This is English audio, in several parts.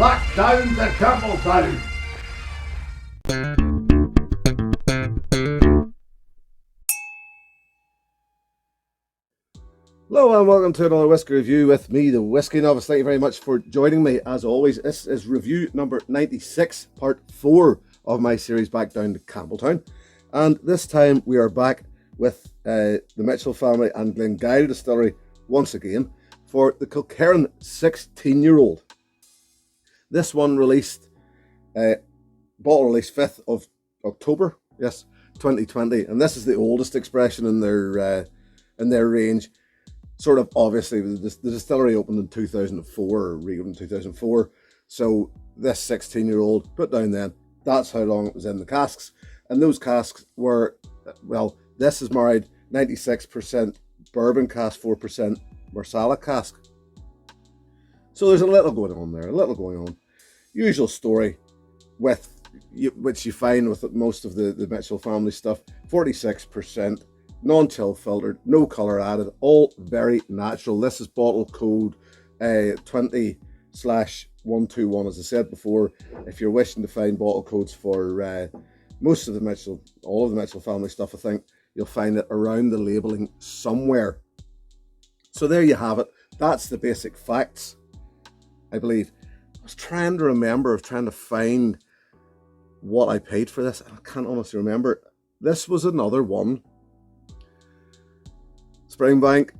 back down to Campbeltown. Hello and welcome to another Whiskey Review with me, the Whiskey Novice. Thank you very much for joining me. As always, this is review number 96, part 4 of my series Back Down to Campbeltown. And this time we are back with the Mitchell family and Glengyle distillery once again for the Kilkerran 16-year-old. This one released, bottle release 5th of October, yes, 2020. And this is the oldest expression in their range. Sort of obviously, the distillery opened in 2004, or reopened in 2004. So this 16-year-old put down then, that's how long it was in the casks. And those casks were, well, this is married 96% bourbon cask, 4% Marsala cask. So there's a little going on there, a little going on. Usual story with which you find with most of the Mitchell family stuff, 46%. Non-chill filtered, no colour added, all very natural. This is bottle code 20/121. As I said before, if you're wishing to find bottle codes for most of the Mitchell, all of the Mitchell family stuff, I think you'll find it around the labelling somewhere. So there you have it. That's the basic facts, I believe. I was trying to find what I paid for this. I can't honestly remember. This was another one. Springbank,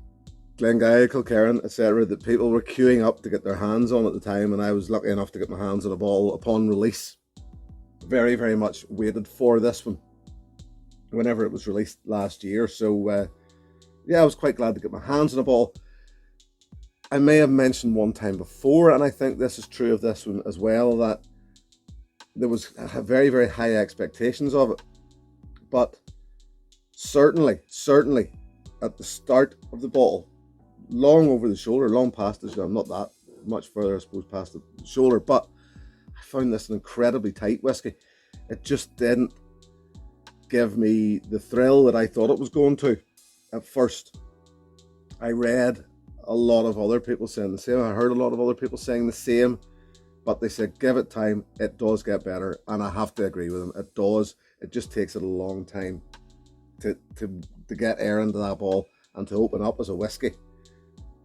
Glengyle, Kilkerran, etc. that people were queuing up to get their hands on at the time, and I was lucky enough to get my hands on a bottle upon release. Very, very much waited for this one whenever it was released last year. So yeah, I was quite glad to get my hands on a bottle. I may have mentioned one time before, and I think this is true of this one as well, that there was very, very high expectations of it. But certainly at the start of the bottle, long over the shoulder, long past the shoulder, not that much further, I suppose, past the shoulder, but I found this an incredibly tight whiskey. It just didn't give me the thrill that I thought it was going to at first. I read a lot of other people saying the same. I heard a lot of other people saying the same, but they said give it time, it does get better, and I have to agree with them. It does. It just takes it a long time to get air into that ball and to open up as a whiskey,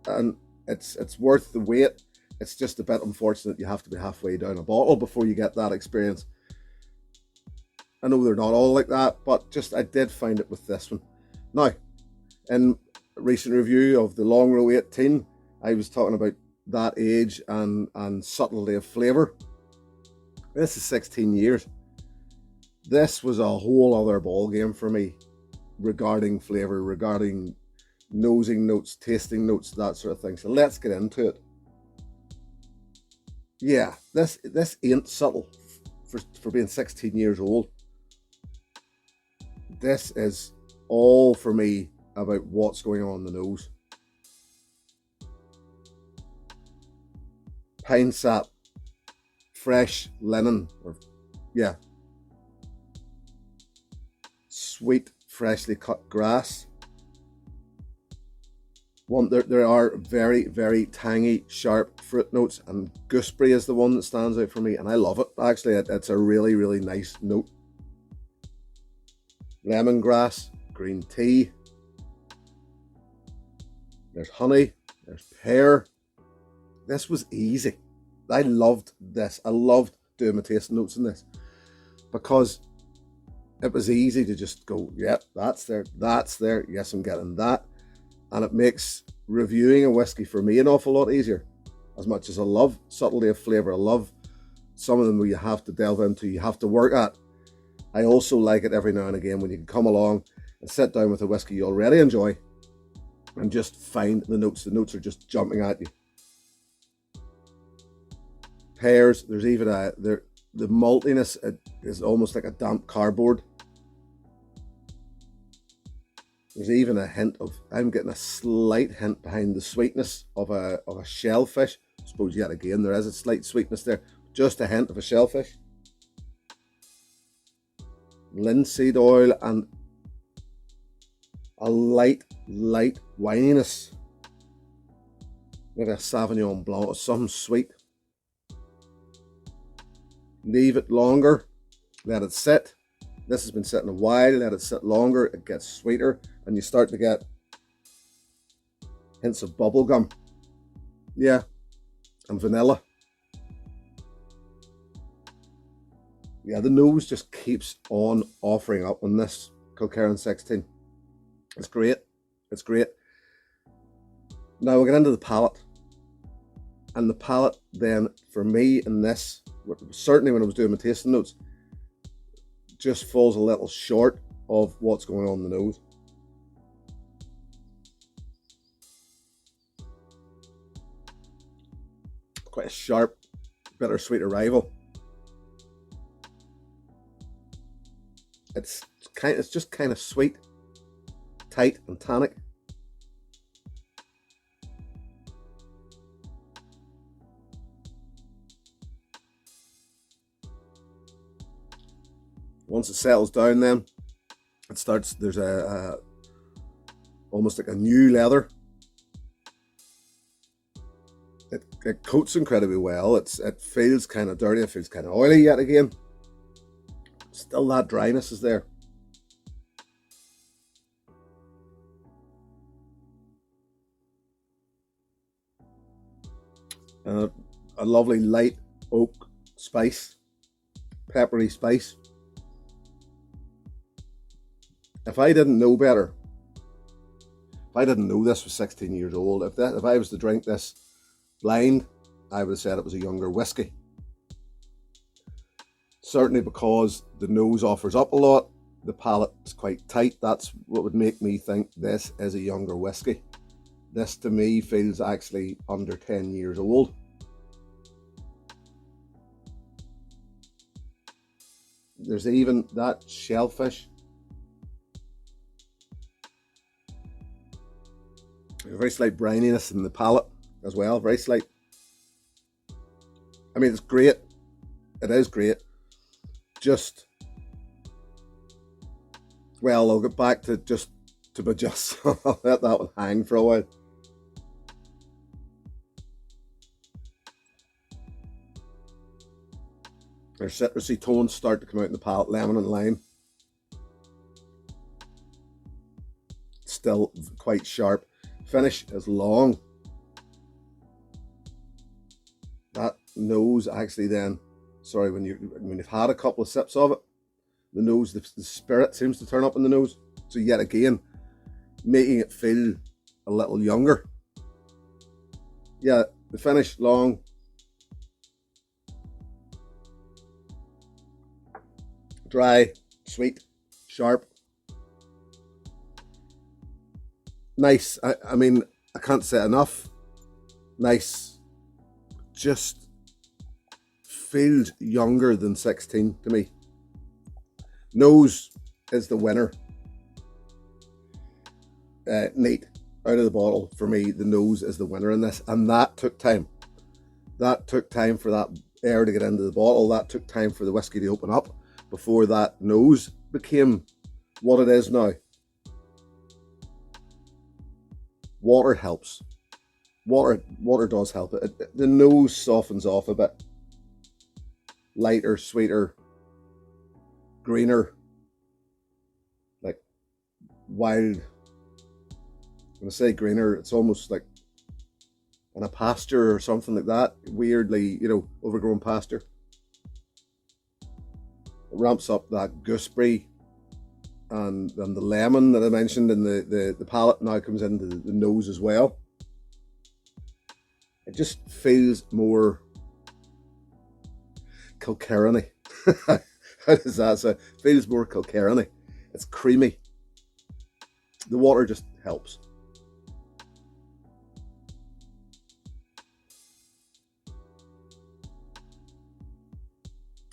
and it's worth the wait. It's just a bit unfortunate you have to be halfway down a bottle before you get that experience. I know they're not all like that, but just I did find it with this one. Now, in a recent review of the Long Row 18, I was talking about that age and subtlety of flavour. This is 16 years. This was a whole other ball game for me regarding flavour, regarding nosing notes, tasting notes, that sort of thing. So let's get into it. Yeah, this ain't subtle for being 16 years old. This is all for me about what's going on in the nose. Pine sap, fresh linen, sweet, freshly cut grass. There are very, very tangy, sharp fruit notes, and gooseberry is the one that stands out for me, and I love it. Actually, it's a really, really nice note. Lemongrass, green tea. There's honey, there's pear. This was easy. I loved this. I loved doing my tasting notes in this because it was easy to just go, yep, that's there, yes, I'm getting that. And it makes reviewing a whiskey for me an awful lot easier. As much as I love subtlety of flavour, I love some of them where you have to delve into, you have to work at. I also like it every now and again when you can come along and sit down with a whiskey you already enjoy and just find the notes. The notes are just jumping at you. Pears, there's even the maltiness is almost like a damp cardboard. There's even a hint of, I'm getting a slight hint behind the sweetness of a shellfish. I suppose yet again there is a slight sweetness there, just a hint of a shellfish. Linseed oil and a light wininess. Maybe a Sauvignon Blanc or something sweet. leave it longer, let it sit. This has been sitting a while, let it sit longer, it gets sweeter, and you start to get hints of bubble gum. Yeah, and vanilla. Yeah, the nose just keeps on offering up on this Kilkerran 16. It's great. It's great. Now we'll get into the palate. And the palate then, for me in this, certainly when I was doing my tasting notes, just falls a little short of what's going on in the nose. Quite a sharp, bittersweet arrival. It's just kind of sweet, tight and tannic. Once it settles down, then it starts. There's a almost like a new leather. It coats incredibly well. It feels kind of dirty. It feels kind of oily yet again. Still that dryness is there. A lovely light oak spice, peppery spice. If I didn't know better, if I didn't know this was 16 years old, if I was to drink this blind, I would have said it was a younger whiskey. Certainly because the nose offers up a lot, the palate is quite tight. That's what would make me think this is a younger whiskey. This to me feels actually under 10 years old. There's even that shellfish. A very slight brininess in the palate as well, very slight. I mean, it's great. It is great. Just, well, I'll get back to just to adjust. I'll let that one hang for a while. Their citrusy tones start to come out in the palate, lemon and lime. Still quite sharp. Finish is long. That nose actually then, sorry, when you've had a couple of sips of it, the nose, the spirit seems to turn up in the nose. So yet again, making it feel a little younger. Yeah, the finish long. Dry, sweet, sharp. Nice. I mean, I can't say enough. Nice. Just feels younger than 16 to me. Nose is the winner. Neat. Out of the bottle, for me, the nose is the winner in this. And that took time. That took time for that air to get into the bottle. That took time for the whiskey to open up before that nose became what it is now. Water helps. Water does help it. The nose softens off a bit. Lighter, sweeter, greener, like wild. When I say greener, it's almost like in a pasture or something like that. Weirdly, overgrown pasture. It ramps up that gooseberry and the lemon that I mentioned in the palate now comes into the nose as well. It just feels more Kilkerran-y. How does that sound? It feels more Kilkerran-y. It's creamy. The water just helps.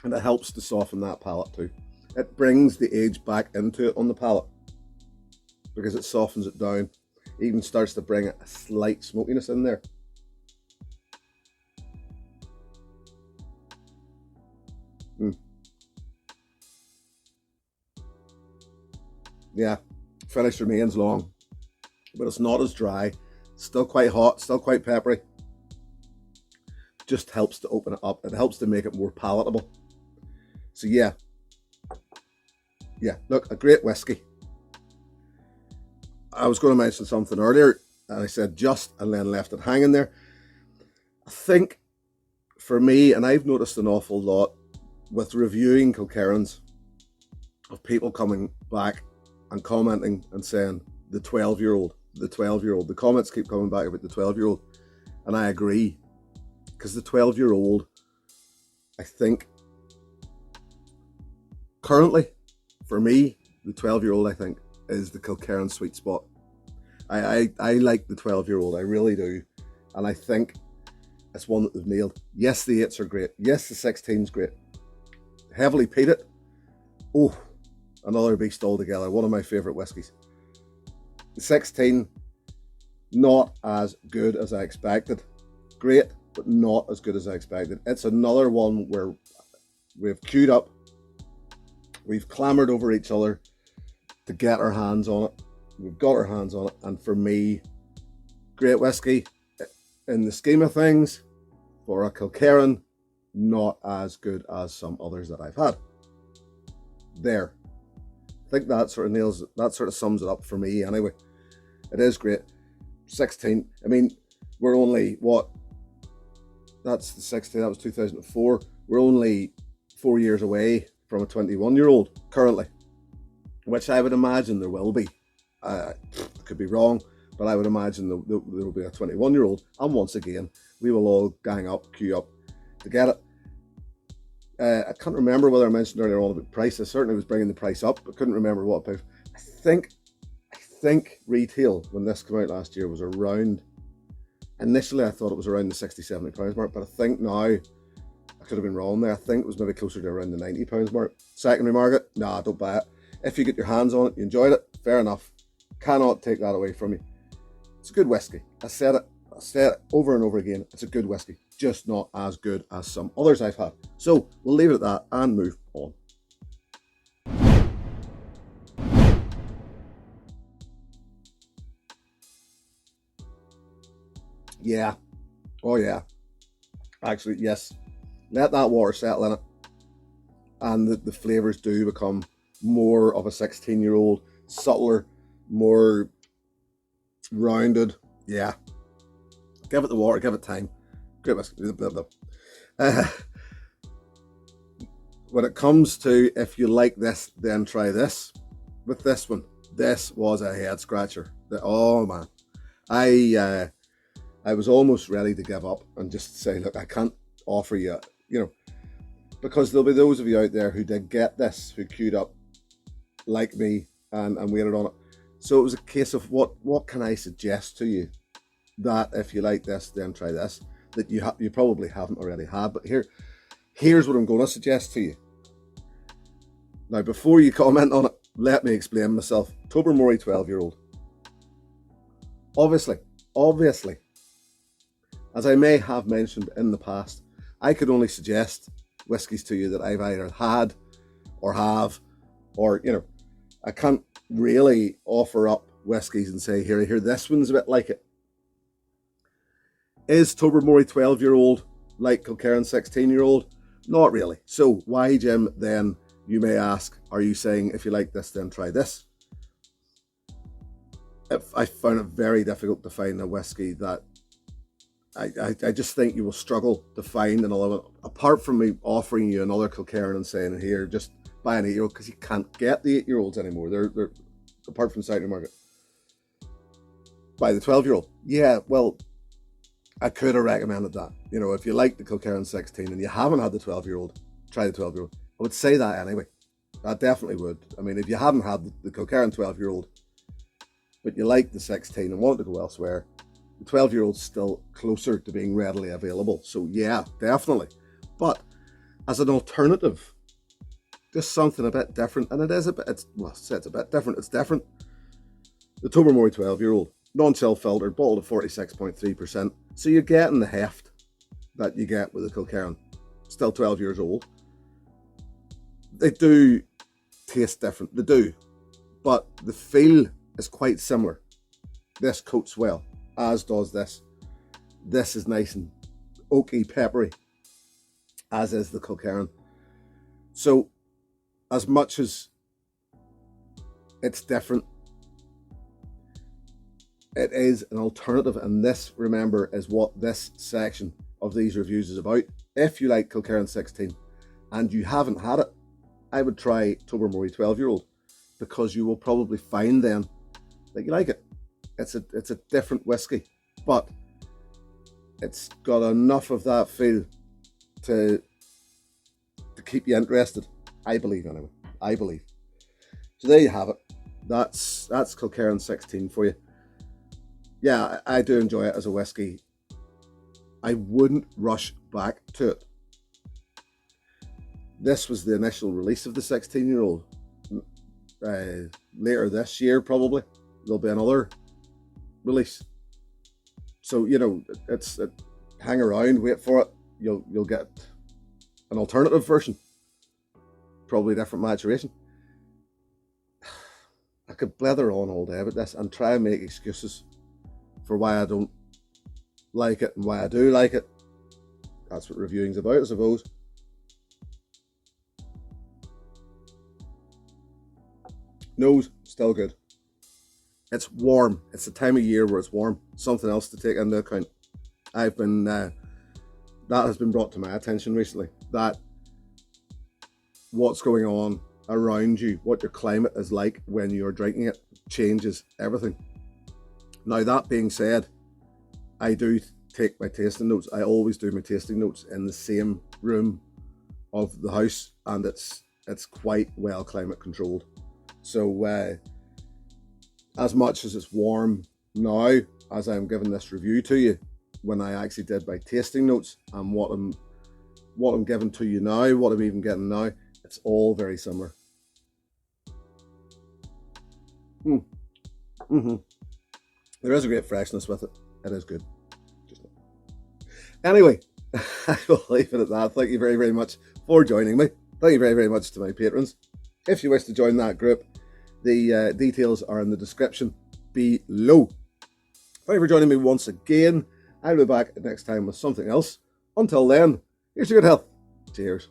And it helps to soften that palate too. It brings the age back into it on the palate because it softens it down. It even starts to bring a slight smokiness in there. Yeah, finish remains long, but it's not as dry. Still quite hot, still quite peppery. Just helps to open it up. It helps to make it more palatable. So yeah, look, a great whiskey. I was going to mention something earlier, and I said just, and then left it hanging there. I think for me, and I've noticed an awful lot with reviewing Kilkerrans, of people coming back and commenting and saying the 12-year-old, the 12-year-old. The comments keep coming back about the 12-year-old, and I agree, because the 12-year-old, I think, currently, for me, the 12-year-old, I think, is the Kilkerran sweet spot. I like the 12-year-old, I really do, and I think it's one that they've nailed. Yes, the 8s are great. Yes, the 16's great. Heavily peated. Oh, another beast altogether. One of my favourite whiskies. The 16, not as good as I expected. Great, but not as good as I expected. It's another one where we've queued up, we've clamoured over each other to get our hands on it. We've got our hands on it, and for me, great whiskey. In the scheme of things, for a Kilkerran, not as good as some others that I've had. There. I think that sort of sums it up for me anyway. It is great. 16. I mean, we're only, what? That's the 16, that was 2004. We're only 4 years away from a 21-year-old currently, which I would imagine there will be. I could be wrong, but I would imagine there will be a 21-year-old. And once again, we will all gang up, queue up to get it. I can't remember whether I mentioned earlier on about price. I certainly was bringing the price up, but couldn't remember what about. I think retail, when this came out last year, was around, initially I thought it was around the £60-70 mark, but I think now, I could have been wrong there, I think it was maybe closer to around the £90 mark. Secondary market, nah, don't buy it. If you get your hands on it, you enjoyed it, fair enough. Cannot take that away from you. It's a good whiskey. I said it over and over again. It's a good whiskey, just not as good as some others I've had. So we'll leave it at that and move on. Yeah. Oh yeah. Actually, yes. Let that water settle in it, and the flavours do become more of a 16-year-old, subtler, more rounded. Yeah. Give it the water, give it time. Great whiskey. When it comes to if you like this, then try this. With this one, this was a head scratcher. Oh man, I was almost ready to give up and just say, look, I can't offer you, because there'll be those of you out there who did get this, who queued up like me and waited on it. So it was a case of what can I suggest to you that if you like this, then try this, that you probably haven't already had. But here's what I'm going to suggest to you. Now, before you comment on it, let me explain myself. Tobermory 12-year-old. Obviously, as I may have mentioned in the past, I could only suggest whiskies to you that I've either had or have, or, I can't really offer up whiskies and say, here, this one's a bit like it. Is Tobermory 12-year-old like Kilkerran 16-year-old? Not really. So why, Jim, then, you may ask, are you saying if you like this, then try this? I found it very difficult to find a whiskey that I just think you will struggle to find another one, apart from me offering you another Kilkerran and saying, here, just buy an 8-year-old, because you can't get the 8-year-olds anymore. They're apart from the secondary market. Buy the 12-year-old. Yeah, well, I could have recommended that. If you like the Kilkerran 16 and you haven't had the 12-year-old, try the 12-year-old. I would say that anyway. I definitely would. I mean, if you hadn't had the Kilkerran 12-year-old, but you like the 16 and wanted to go elsewhere, the 12-year-old's still closer to being readily available. So yeah, definitely. But as an alternative, just something a bit different, and it's a bit different. It's different. The Tobermory 12-year-old, non-chill filtered, bottled at 46.3%. So you're getting the heft that you get with the Kilkerran. Still 12 years old. They do taste different. They do. But the feel is quite similar. This coats well, as does this. This is nice and oaky, peppery, as is the Kilkerran. So as much as it's different, it is an alternative, and this, remember, is what this section of these reviews is about. If you like Kilkerran 16 and you haven't had it, I would try Tobermory 12-year-old, because you will probably find then that you like it. It's a different whiskey, but it's got enough of that feel to keep you interested. I believe, anyway. I believe. So there you have it. That's Kilkerran 16 for you. Yeah, I do enjoy it as a whiskey. I wouldn't rush back to it. This was the initial release of the 16-year-old. Later this year, probably, there'll be another release. So, you know, hang around, wait for it. You'll get an alternative version, probably different maturation. I could blather on all day about this and try and make excuses for why I don't like it and why I do like it. That's what reviewing's about, I suppose. Nose, still good. It's warm. It's the time of year where it's warm. Something else to take into account. That has been brought to my attention recently, that what's going on around you, what your climate is like when you're drinking it, changes everything. Now, that being said, I do take my tasting notes. I always do my tasting notes in the same room of the house, and it's quite well climate controlled. So as much as it's warm now, as I'm giving this review to you, when I actually did my tasting notes and what I'm giving to you now, what I'm even getting now, it's all very similar. There is a great freshness with it. It is good. Anyway, I will leave it at that. Thank you very, very much for joining me. Thank you very, very much to my patrons. If you wish to join that group, the details are in the description below. Thank you for joining me once again. I'll be back next time with something else. Until then, here's your good health. Cheers.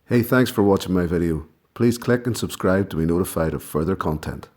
Hey, thanks for watching my video. Please click and subscribe to be notified of further content.